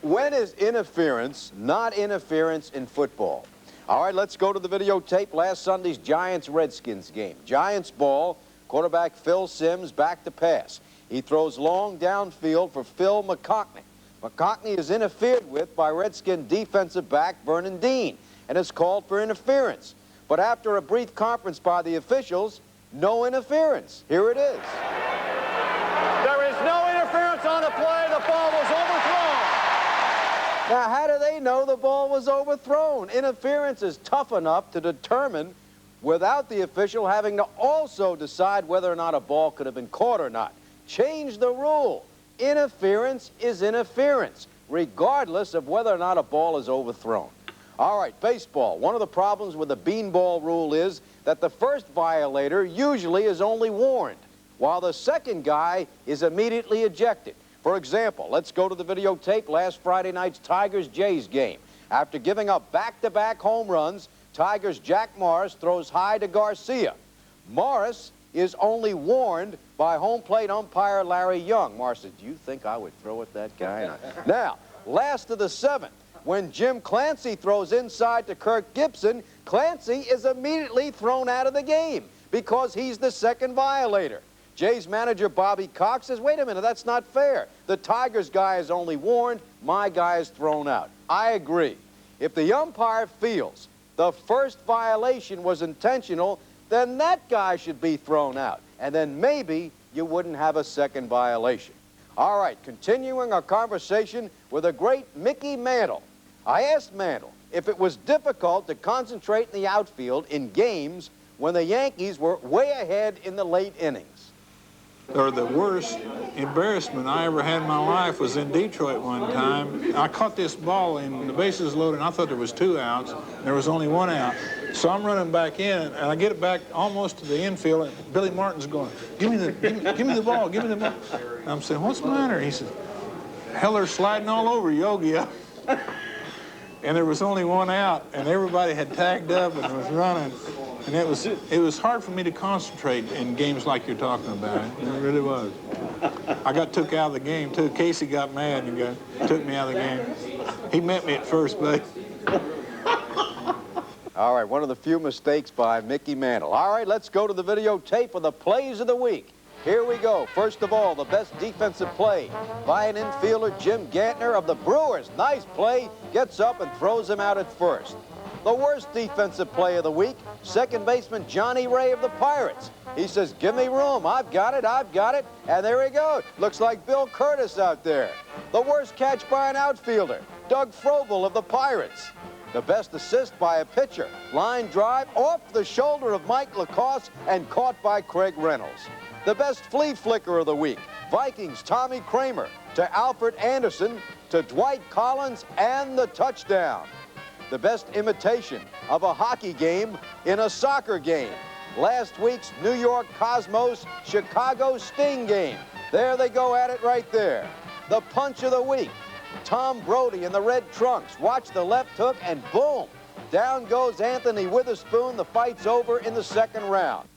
When is interference not interference in football? All right, let's go to the videotape. Last Sunday's Giants-Redskins game. Giants ball, quarterback Phil Simms back to pass. He throws long downfield for Phil McConkey. McConkey is interfered with by Redskin defensive back Vernon Dean, and is called for interference. But after a brief conference by the officials, no interference. Here it is. There is no interference on the play. The ball was overthrown. Now, how do they know the ball was overthrown? Interference is tough enough to determine without the official having to also decide whether or not a ball could have been caught or not. Change the rule. Interference is interference, regardless of whether or not a ball is overthrown. All right, baseball. One of the problems with the beanball rule is that the first violator usually is only warned, while the second guy is immediately ejected. For example, let's go to the videotape last Friday night's Tigers-Jays game. After giving up back-to-back home runs, Tigers' Jack Morris throws high to Garcia. Morris is only warned by home plate umpire Larry Young. Morris said, "Do you think I would throw at that guy?" Now, last of the seventh, when Jim Clancy throws inside to Kirk Gibson, Clancy is immediately thrown out of the game because he's the second violator. Jays manager Bobby Cox says, "Wait a minute, that's not fair. The Tigers guy is only warned, my guy is thrown out." I agree. If the umpire feels the first violation was intentional, then that guy should be thrown out, and then maybe you wouldn't have a second violation. All right, continuing our conversation with the great Mickey Mantle. I asked Mantle if it was difficult to concentrate in the outfield in games when the Yankees were way ahead in the late innings. Or the worst embarrassment I ever had in my life was in Detroit one time. I caught this ball and the bases loaded, and I thought there was 2 outs. There was only 1 out. So I'm running back in, and I get it back almost to the infield, and Billy Martin's going, give me the ball, give me the ball. And I'm saying, "What's the matter?" He said, "Heller's sliding all over Yogi." And there was only 1 out, and everybody had tagged up and was running. And it was hard for me to concentrate in games like you're talking about. It really was. I got took out of the game, too. Casey got mad and took me out of the game. He met me at first base. All right, one of the few mistakes by Mickey Mantle. All right, let's go to the videotape of the plays of the week. Here we go. First of all, the best defensive play by an infielder, Jim Gantner of the Brewers. Nice play, gets up and throws him out at first. The worst defensive play of the week, second baseman Johnny Ray of the Pirates. He says, "Give me room, I've got it, and there he goes. Looks like Bill Curtis out there. The worst catch by an outfielder, Doug Frobel of the Pirates. The best assist by a pitcher, line drive off the shoulder of Mike Lacoste and caught by Craig Reynolds. The best flea flicker of the week, Vikings' Tommy Kramer to Alfred Anderson to Dwight Collins and the touchdown. The best imitation of a hockey game in a soccer game, last week's New York Cosmos Chicago Sting game. There they go at it right there. The punch of the week, Tom Brody in the red trunks. Watch the left hook and boom, down goes Anthony Witherspoon. The fight's over in the second round.